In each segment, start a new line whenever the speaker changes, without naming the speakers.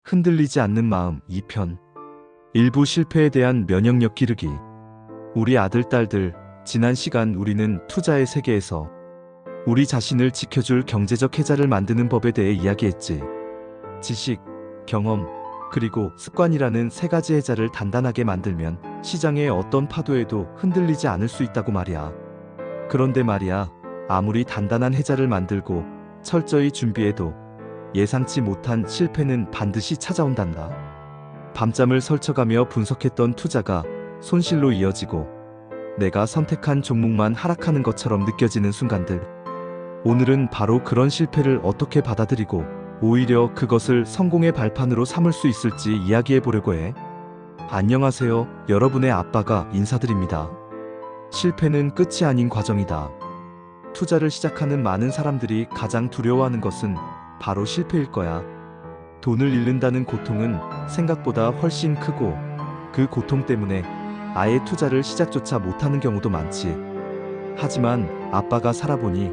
흔들리지 않는 마음 2편. 일부 실패에 대한 면역력 기르기. 우리 아들, 딸들, 지난 시간 우리는 투자의 세계에서 우리 자신을 지켜줄 경제적 해자를 만드는 법에 대해 이야기했지. 지식, 경험, 그리고 습관이라는 세 가지 해자를 단단하게 만들면 시장의 어떤 파도에도 흔들리지 않을 수 있다고 말이야. 그런데 말이야, 아무리 단단한 해자를 만들고 철저히 준비해도 예상치 못한 실패는 반드시 찾아온단다. 밤잠을 설쳐가며 분석했던 투자가 손실로 이어지고 내가 선택한 종목만 하락하는 것처럼 느껴지는 순간들. 오늘은 바로 그런 실패를 어떻게 받아들이고 오히려 그것을 성공의 발판으로 삼을 수 있을지 이야기해 보려고 해. 안녕하세요. 여러분의 아빠가 인사드립니다. 실패는 끝이 아닌 과정이다. 투자를 시작하는 많은 사람들이 가장 두려워하는 것은 바로 실패일 거야. 돈을 잃는다는 고통은 생각보다 훨씬 크고 그 고통 때문에 아예 투자를 시작조차 못하는 경우도 많지. 하지만 아빠가 살아보니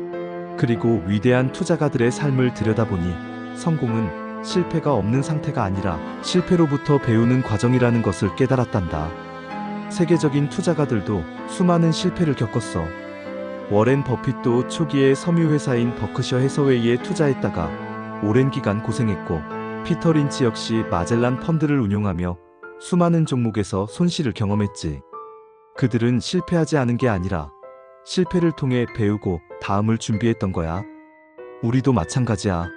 그리고 위대한 투자가들의 삶을 들여다보니 성공은 실패가 없는 상태가 아니라 실패로부터 배우는 과정이라는 것을 깨달았단다. 세계적인 투자가들도 수많은 실패를 겪었어. 워렌 버핏도 초기에 섬유회사인 버크셔 해서웨이에 투자했다가 오랜 기간 고생했고, 피터 린치 역시 마젤란 펀드를 운용하며 수많은 종목에서 손실을 경험했지. 그들은 실패하지 않은 게 아니라 실패를 통해 배우고 다음을 준비했던 거야. 우리도 마찬가지야.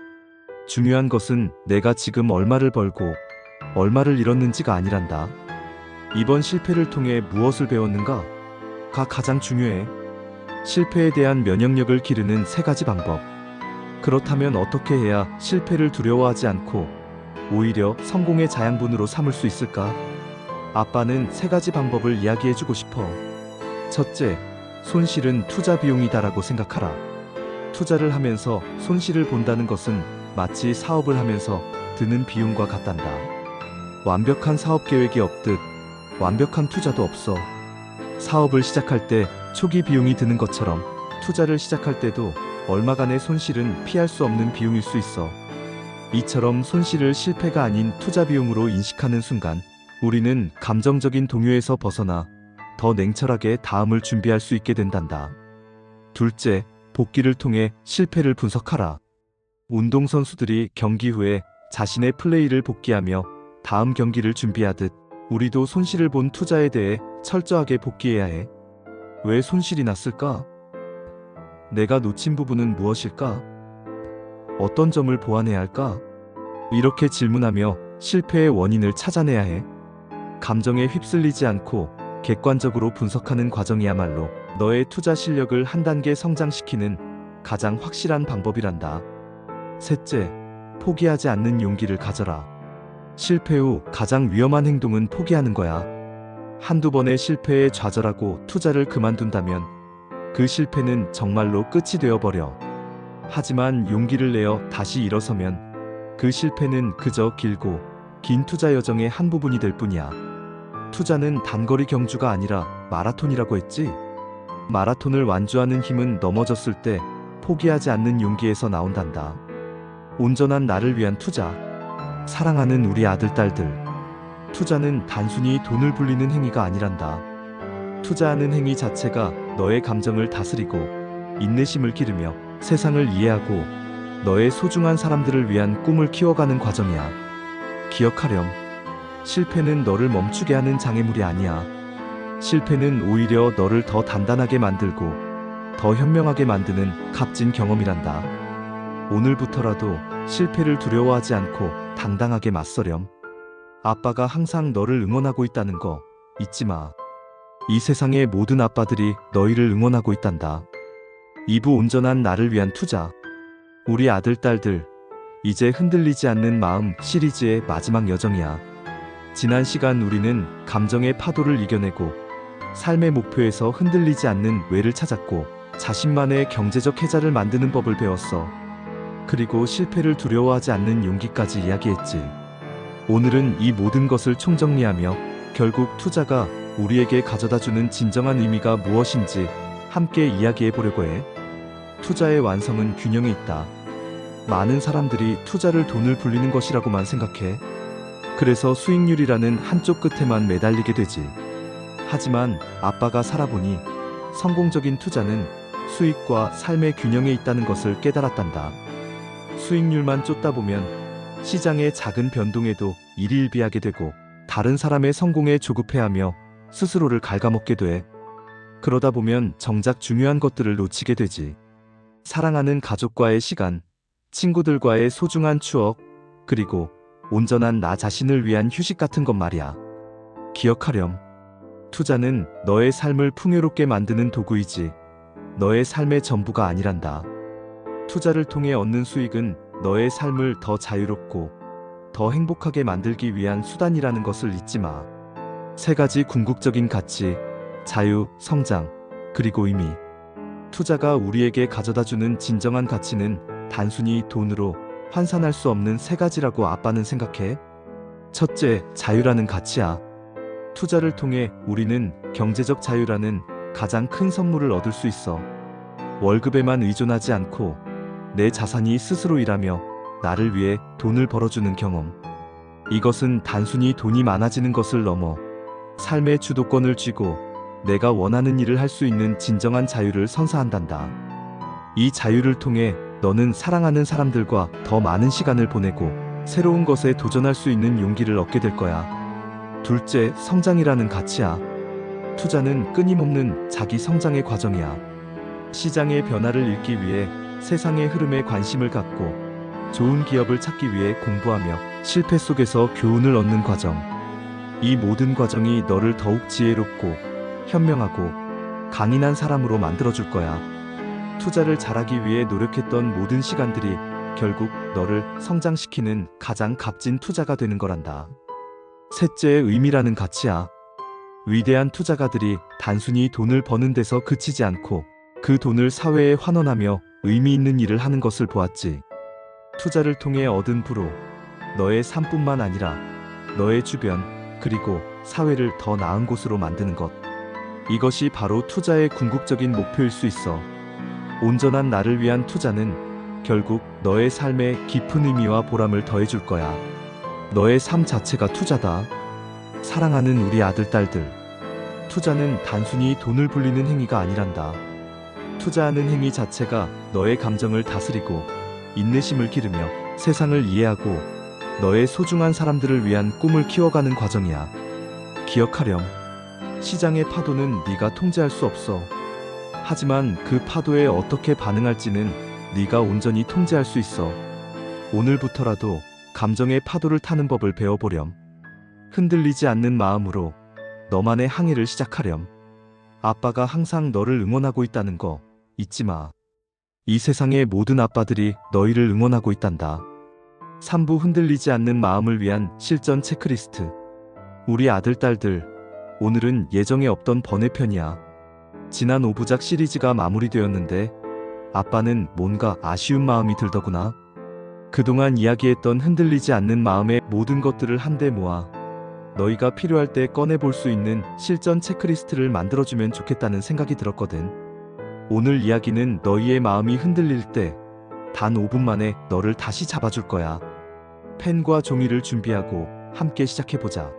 중요한 것은 내가 지금 얼마를 벌고 얼마를 잃었는지가 아니란다. 이번 실패를 통해 무엇을 배웠는가가 가장 중요해. 실패에 대한 면역력을 기르는 세 가지 방법. 그렇다면 어떻게 해야 실패를 두려워하지 않고 오히려 성공의 자양분으로 삼을 수 있을까? 아빠는 세 가지 방법을 이야기해주고 싶어. 첫째, 손실은 투자 비용이다라고 생각하라. 투자를 하면서 손실을 본다는 것은 마치 사업을 하면서 드는 비용과 같단다. 완벽한 사업 계획이 없듯 완벽한 투자도 없어. 사업을 시작할 때 초기 비용이 드는 것처럼 투자를 시작할 때도 얼마간의 손실은 피할 수 없는 비용일 수 있어. 이처럼 손실을 실패가 아닌 투자 비용으로 인식하는 순간 우리는 감정적인 동요에서 벗어나 더 냉철하게 다음을 준비할 수 있게 된단다. 둘째, 복귀를 통해 실패를 분석하라. 운동선수들이 경기 후에 자신의 플레이를 복귀하며 다음 경기를 준비하듯 우리도 손실을 본 투자에 대해 철저하게 복귀해야 해. 왜 손실이 났을까? 내가 놓친 부분은 무엇일까? 어떤 점을 보완해야 할까? 이렇게 질문하며 실패의 원인을 찾아내야 해. 감정에 휩쓸리지 않고 객관적으로 분석하는 과정이야말로 너의 투자 실력을 한 단계 성장시키는 가장 확실한 방법이란다. 셋째, 포기하지 않는 용기를 가져라. 실패 후 가장 위험한 행동은 포기하는 거야. 한두 번의 실패에 좌절하고 투자를 그만둔다면 그 실패는 정말로 끝이 되어버려. 하지만 용기를 내어 다시 일어서면 그 실패는 그저 길고 긴 투자 여정의 한 부분이 될 뿐이야. 투자는 단거리 경주가 아니라 마라톤이라고 했지. 마라톤을 완주하는 힘은 넘어졌을 때 포기하지 않는 용기에서 나온단다. 온전한 나를 위한 투자. 사랑하는 우리 아들, 딸들. 투자는 단순히 돈을 불리는 행위가 아니란다. 투자하는 행위 자체가 너의 감정을 다스리고 인내심을 기르며 세상을 이해하고 너의 소중한 사람들을 위한 꿈을 키워가는 과정이야. 기억하렴. 실패는 너를 멈추게 하는 장애물이 아니야. 실패는 오히려 너를 더 단단하게 만들고 더 현명하게 만드는 값진 경험이란다. 오늘부터라도 실패를 두려워하지 않고 당당하게 맞서렴. 아빠가 항상 너를 응원하고 있다는 거 잊지 마. 이 세상의 모든 아빠들이 너희를 응원하고 있단다. 2부 온전한 나를 위한 투자. 우리 아들, 딸들, 이제 흔들리지 않는 마음 시리즈의 마지막 여정이야. 지난 시간 우리는 감정의 파도를 이겨내고 삶의 목표에서 흔들리지 않는 왜를 찾았고 자신만의 경제적 해자를 만드는 법을 배웠어. 그리고 실패를 두려워하지 않는 용기까지 이야기했지. 오늘은 이 모든 것을 총정리하며 결국 투자가 우리에게 가져다주는 진정한 의미가 무엇인지 함께 이야기해 보려고 해. 투자의 완성은 균형에 있다. 많은 사람들이 투자를 돈을 불리는 것이라고만 생각해. 그래서 수익률이라는 한쪽 끝에만 매달리게 되지. 하지만 아빠가 살아보니 성공적인 투자는 수익과 삶의 균형에 있다는 것을 깨달았단다. 수익률만 쫓다 보면 시장의 작은 변동에도 일희일비하게 되고 다른 사람의 성공에 조급해하며 스스로를 갉아먹게 돼. 그러다 보면 정작 중요한 것들을 놓치게 되지. 사랑하는 가족과의 시간, 친구들과의 소중한 추억, 그리고 온전한 나 자신을 위한 휴식 같은 것 말이야. 기억하렴. 투자는 너의 삶을 풍요롭게 만드는 도구이지 너의 삶의 전부가 아니란다. 투자를 통해 얻는 수익은 너의 삶을 더 자유롭고 더 행복하게 만들기 위한 수단이라는 것을 잊지 마. 세 가지 궁극적인 가치, 자유, 성장, 그리고 의미. 투자가 우리에게 가져다주는 진정한 가치는 단순히 돈으로 환산할 수 없는 세 가지라고 아빠는 생각해. 첫째, 자유라는 가치야. 투자를 통해 우리는 경제적 자유라는 가장 큰 선물을 얻을 수 있어. 월급에만 의존하지 않고 내 자산이 스스로 일하며 나를 위해 돈을 벌어주는 경험. 이것은 단순히 돈이 많아지는 것을 넘어 삶의 주도권을 쥐고 내가 원하는 일을 할 수 있는 진정한 자유를 선사한단다. 이 자유를 통해 너는 사랑하는 사람들과 더 많은 시간을 보내고 새로운 것에 도전할 수 있는 용기를 얻게 될 거야. 둘째, 성장이라는 가치야. 투자는 끊임없는 자기 성장의 과정이야. 시장의 변화를 읽기 위해 세상의 흐름에 관심을 갖고 좋은 기업을 찾기 위해 공부하며 실패 속에서 교훈을 얻는 과정. 이 모든 과정이 너를 더욱 지혜롭고 현명하고 강인한 사람으로 만들어줄 거야. 투자를 잘하기 위해 노력했던 모든 시간들이 결국 너를 성장시키는 가장 값진 투자가 되는 거란다. 셋째, 의미라는 가치야. 위대한 투자가들이 단순히 돈을 버는 데서 그치지 않고 그 돈을 사회에 환원하며 의미 있는 일을 하는 것을 보았지. 투자를 통해 얻은 부로 너의 삶뿐만 아니라 너의 주변 그리고 사회를 더 나은 곳으로 만드는 것. 이것이 바로 투자의 궁극적인 목표일 수 있어. 온전한 나를 위한 투자는 결국 너의 삶에 깊은 의미와 보람을 더해줄 거야. 너의 삶 자체가 투자다. 사랑하는 우리 아들, 딸들. 투자는 단순히 돈을 불리는 행위가 아니란다. 투자하는 행위 자체가 너의 감정을 다스리고 인내심을 기르며 세상을 이해하고 너의 소중한 사람들을 위한 꿈을 키워가는 과정이야. 기억하렴. 시장의 파도는 네가 통제할 수 없어. 하지만 그 파도에 어떻게 반응할지는 네가 온전히 통제할 수 있어. 오늘부터라도 감정의 파도를 타는 법을 배워보렴. 흔들리지 않는 마음으로 너만의 항해를 시작하렴. 아빠가 항상 너를 응원하고 있다는 거 잊지 마. 이 세상의 모든 아빠들이 너희를 응원하고 있단다. 3부 흔들리지 않는 마음을 위한 실전 체크리스트. 우리 아들, 딸들, 오늘은 예정에 없던 번외편이야. 지난 5부작 시리즈가 마무리되었는데 아빠는 뭔가 아쉬운 마음이 들더구나. 그동안 이야기했던 흔들리지 않는 마음의 모든 것들을 한데 모아 너희가 필요할 때 꺼내볼 수 있는 실전 체크리스트를 만들어주면 좋겠다는 생각이 들었거든. 오늘 이야기는 너희의 마음이 흔들릴 때 단 5분 만에 너를 다시 잡아줄 거야. 펜과 종이를 준비하고 함께 시작해보자.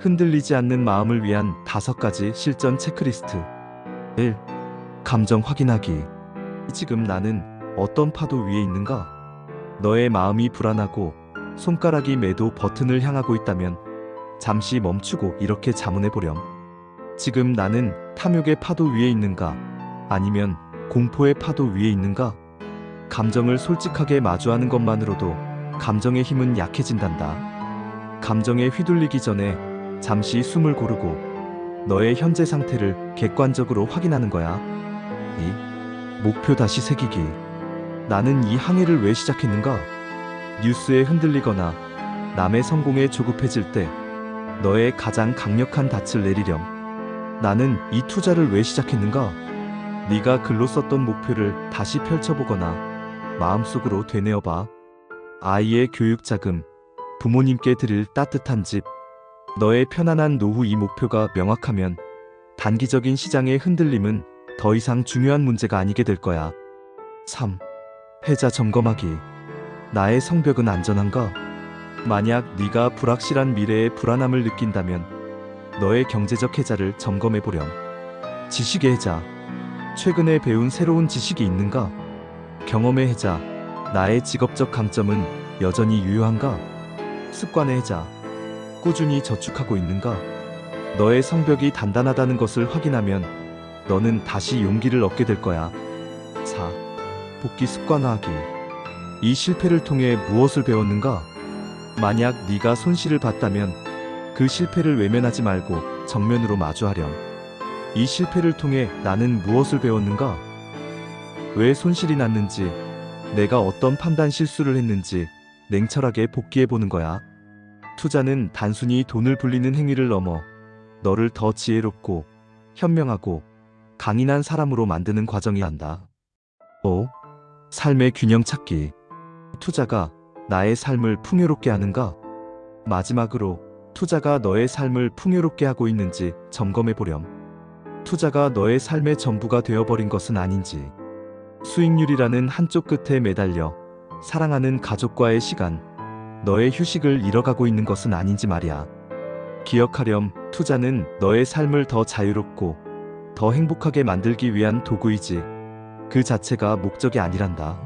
흔들리지 않는 마음을 위한 5가지 실전 체크리스트. 1. 감정 확인하기. 지금 나는 어떤 파도 위에 있는가? 너의 마음이 불안하고 손가락이 매도 버튼을 향하고 있다면 잠시 멈추고 이렇게 자문해보렴. 지금 나는 탐욕의 파도 위에 있는가? 아니면 공포의 파도 위에 있는가? 감정을 솔직하게 마주하는 것만으로도 감정의 힘은 약해진단다. 감정에 휘둘리기 전에 잠시 숨을 고르고 너의 현재 상태를 객관적으로 확인하는 거야. 2. 목표 다시 새기기. 나는 이 항해를 왜 시작했는가? 뉴스에 흔들리거나 남의 성공에 조급해질 때 너의 가장 강력한 닻을 내리렴. 나는 이 투자를 왜 시작했는가? 네가 글로 썼던 목표를 다시 펼쳐보거나 마음속으로 되뇌어봐. 아이의 교육 자금, 부모님께 드릴 따뜻한 집, 너의 편안한 노후. 이 목표가 명확하면 단기적인 시장의 흔들림은 더 이상 중요한 문제가 아니게 될 거야. 3. 패자 점검하기. 나의 성벽은 안전한가? 만약 네가 불확실한 미래에 불안함을 느낀다면 너의 경제적 해자를 점검해 보렴. 지식의 해자. 최근에 배운 새로운 지식이 있는가? 경험의 해자. 나의 직업적 강점은 여전히 유효한가? 습관의 해자. 꾸준히 저축하고 있는가? 너의 성벽이 단단하다는 것을 확인하면 너는 다시 용기를 얻게 될 거야. 4. 복귀 습관화하기. 이 실패를 통해 무엇을 배웠는가? 만약 네가 손실을 봤다면 그 실패를 외면하지 말고 정면으로 마주하렴. 이 실패를 통해 나는 무엇을 배웠는가? 왜 손실이 났는지, 내가 어떤 판단 실수를 했는지 냉철하게 복귀해 보는 거야. 투자는 단순히 돈을 불리는 행위를 넘어 너를 더 지혜롭고 현명하고 강인한 사람으로 만드는 과정이 한다. 5. 삶의 균형 찾기. 투자가 나의 삶을 풍요롭게 하는가? 마지막으로 투자가 너의 삶을 풍요롭게 하고 있는지 점검해 보렴. 투자가 너의 삶의 전부가 되어버린 것은 아닌지. 수익률이라는 한쪽 끝에 매달려 사랑하는 가족과의 시간, 너의 휴식을 잃어가고 있는 것은 아닌지 말이야. 기억하렴, 투자는 너의 삶을 더 자유롭고 더 행복하게 만들기 위한 도구이지 그 자체가 목적이 아니란다.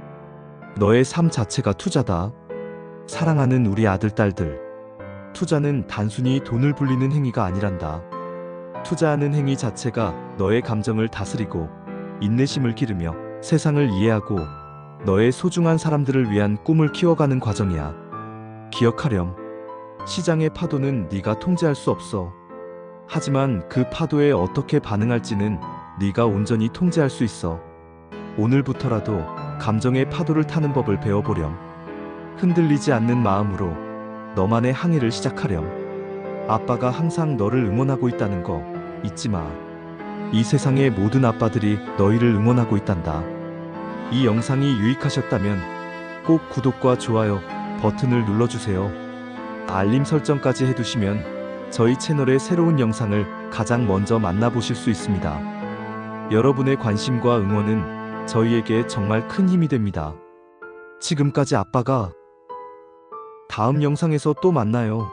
너의 삶 자체가 투자다. 사랑하는 우리 아들, 딸들. 투자는 단순히 돈을 불리는 행위가 아니란다. 투자하는 행위 자체가 너의 감정을 다스리고 인내심을 기르며 세상을 이해하고 너의 소중한 사람들을 위한 꿈을 키워가는 과정이야. 기억하렴. 시장의 파도는 네가 통제할 수 없어. 하지만 그 파도에 어떻게 반응할지는 네가 온전히 통제할 수 있어. 오늘부터라도 감정의 파도를 타는 법을 배워보렴. 흔들리지 않는 마음으로 너만의 항해를 시작하렴. 아빠가 항상 너를 응원하고 있다는 거 잊지 마. 이 세상의 모든 아빠들이 너희를 응원하고 있단다. 이 영상이 유익하셨다면 꼭 구독과 좋아요 버튼을 눌러주세요. 알림 설정까지 해두시면 저희 채널의 새로운 영상을 가장 먼저 만나보실 수 있습니다. 여러분의 관심과 응원은 저희에게 정말 큰 힘이 됩니다. 지금까지 아빠가 다음 영상에서 또 만나요.